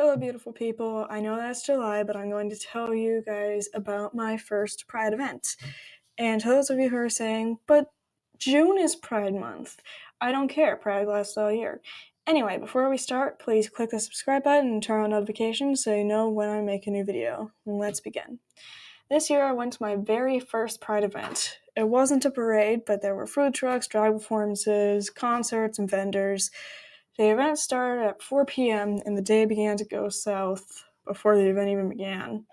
Hello, beautiful people. I know that's July, but I'm going to tell you guys about my first Pride event. And to those of you who are saying, but June is Pride Month. I don't care. Pride lasts all year. Anyway, before we start, please click the subscribe button and turn on notifications so you know when I make a new video. Let's begin. This year I went to my very first Pride event. It wasn't a parade, but there were food trucks, drag performances, concerts, and vendors. The event started at 4 p.m. and the day began to go south before the event even began.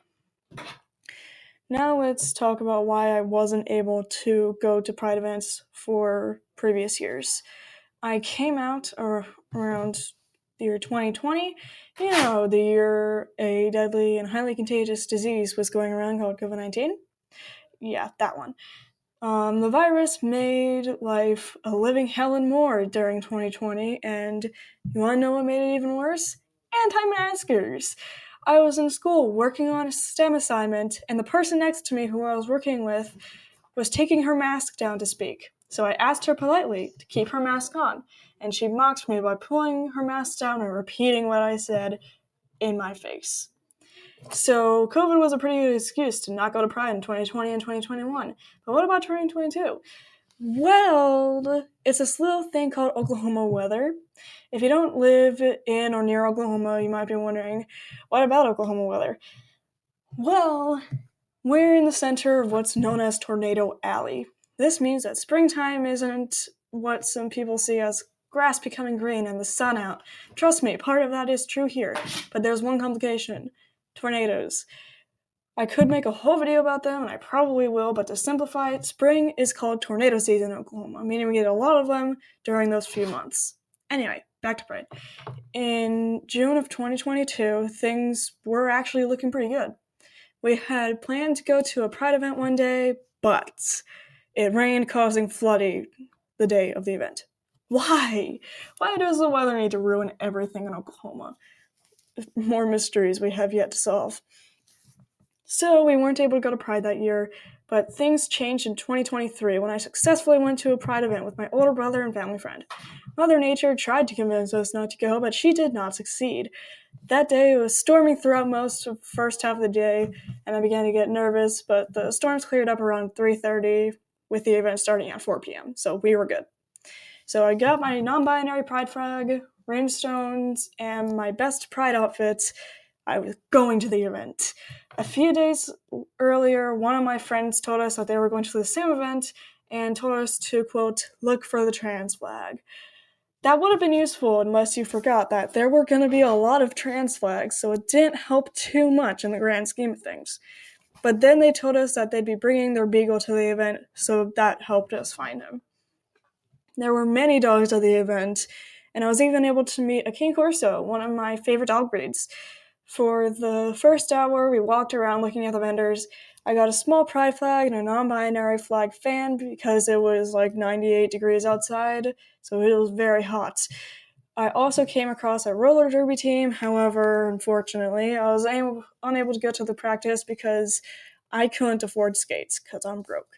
Now let's talk about why I wasn't able to go to Pride events for previous years. I came out around the year 2020, the year a deadly and highly contagious disease was going around called COVID-19. Yeah, that one. The virus made life a living hell and more during 2020, and you want to know what made it even worse? Anti-maskers! I was in school working on a STEM assignment, and the person next to me who I was working with was taking her mask down to speak. So I asked her politely to keep her mask on, and she mocked me by pulling her mask down and repeating what I said in my face. So COVID was a pretty good excuse to not go to Pride in 2020 and 2021. But what about 2022? Well, it's this little thing called Oklahoma weather. If you don't live in or near Oklahoma, you might be wondering, what about Oklahoma weather? Well, we're in the center of what's known as Tornado Alley. This means that springtime isn't what some people see as grass becoming green and the sun out. Trust me, part of that is true here. But there's one complication. Tornadoes. I could make a whole video about them, and I probably will, but to simplify it, spring is called tornado season in Oklahoma, meaning we get a lot of them during those few months. Anyway, back to Pride. In June of 2022, things were actually looking pretty good. We had planned to go to a Pride event one day, but it rained, causing flooding the day of the event. Why? Why does the weather need to ruin everything in Oklahoma? More mysteries we have yet to solve. So we weren't able to go to Pride that year, but things changed in 2023 when I successfully went to a Pride event with my older brother and family friend. Mother Nature tried to convince us not to go, but she did not succeed. That day it was storming throughout most of the first half of the day, and I began to get nervous, but the storms cleared up around 3:30 with the event starting at 4 p.m., so we were good. So I got my non-binary pride flag, rhinestones, and my best Pride outfits. I was going to the event. A few days earlier, one of my friends told us that they were going to the same event and told us to, quote, look for the trans flag. That would have been useful unless you forgot that there were going to be a lot of trans flags, so it didn't help too much in the grand scheme of things. But then they told us that they'd be bringing their beagle to the event, so that helped us find him. There were many dogs at the event, and I was even able to meet a King Corso, one of my favorite dog breeds. For the first hour, we walked around looking at the vendors. I got a small pride flag and a non-binary flag fan because it was like 98 degrees outside, so it was very hot. I also came across a roller derby team. However, unfortunately, I was unable to go to the practice because I couldn't afford skates because I'm broke.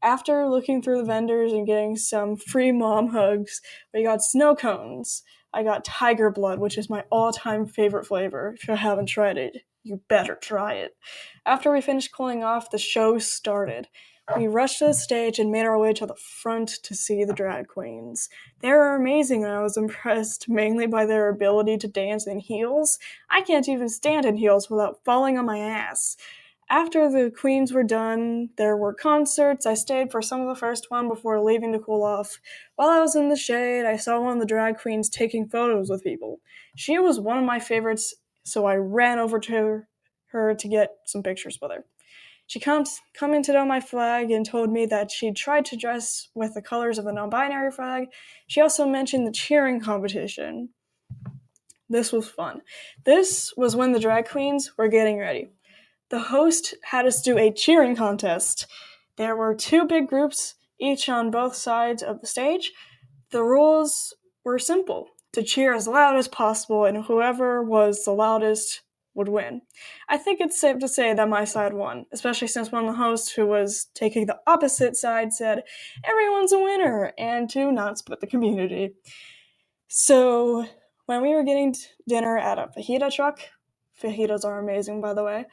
After looking through the vendors and getting some free mom hugs, we got snow cones. I got tiger blood, which is my all-time favorite flavor. If you haven't tried it, you better try it. After we finished cooling off, the show started. We rushed to the stage and made our way to the front to see the drag queens. They were amazing, and I was impressed mainly by their ability to dance in heels. I can't even stand in heels without falling on my ass. After the queens were done, there were concerts. I stayed for some of the first one before leaving to cool off. While I was in the shade, I saw one of the drag queens taking photos with people. She was one of my favorites, so I ran over to her to get some pictures with her. She commented on my flag and told me that she'd tried to dress with the colors of the non-binary flag. She also mentioned the cheering competition. This was fun. This was when the drag queens were getting ready. The host had us do a cheering contest. There were two big groups, each on both sides of the stage. The rules were simple: to cheer as loud as possible, and whoever was the loudest would win. I think it's safe to say that my side won, especially since one of the hosts, who was taking the opposite side, said, "Everyone's a winner," and to not split the community. So When we were getting dinner at a fajita truck, fajitas are amazing, by the way,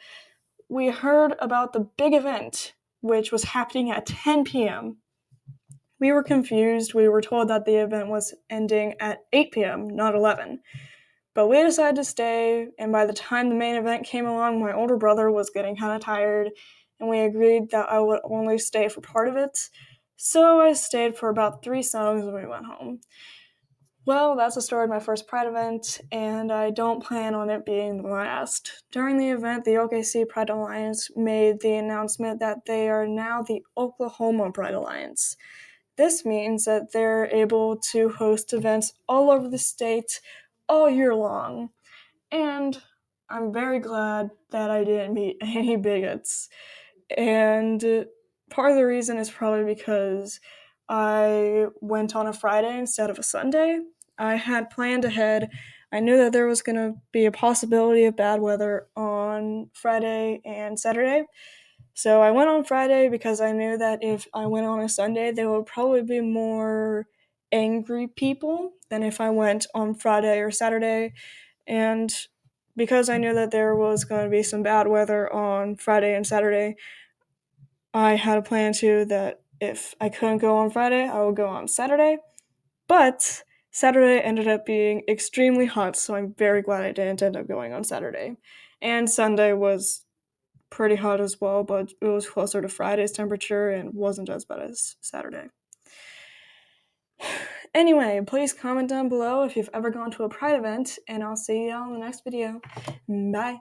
we heard about the big event, which was happening at 10 p.m. We were confused. We were told that the event was ending at 8 p.m., not 11. But we decided to stay, and by the time the main event came along, my older brother was getting kind of tired, and we agreed that I would only stay for part of it. So I stayed for about 3 songs and we went home. Well, that's the story of my first Pride event, and I don't plan on it being the last. During the event, the OKC Pride Alliance made the announcement that they are now the Oklahoma Pride Alliance. This means that they're able to host events all over the state all year long. And I'm very glad that I didn't meet any bigots. And part of the reason is probably because I went on a Friday instead of a Sunday. I had planned ahead. I knew that there was going to be a possibility of bad weather on Friday and Saturday. So I went on Friday because I knew that if I went on a Sunday, there would probably be more angry people than if I went on Friday or Saturday. And because I knew that there was going to be some bad weather on Friday and Saturday, I had a plan too that if I couldn't go on Friday, I would go on Saturday. But Saturday ended up being extremely hot, so I'm very glad I didn't end up going on Saturday. And Sunday was pretty hot as well, but it was closer to Friday's temperature and wasn't as bad as Saturday. Anyway, please comment down below if you've ever gone to a Pride event, and I'll see y'all in the next video. Bye!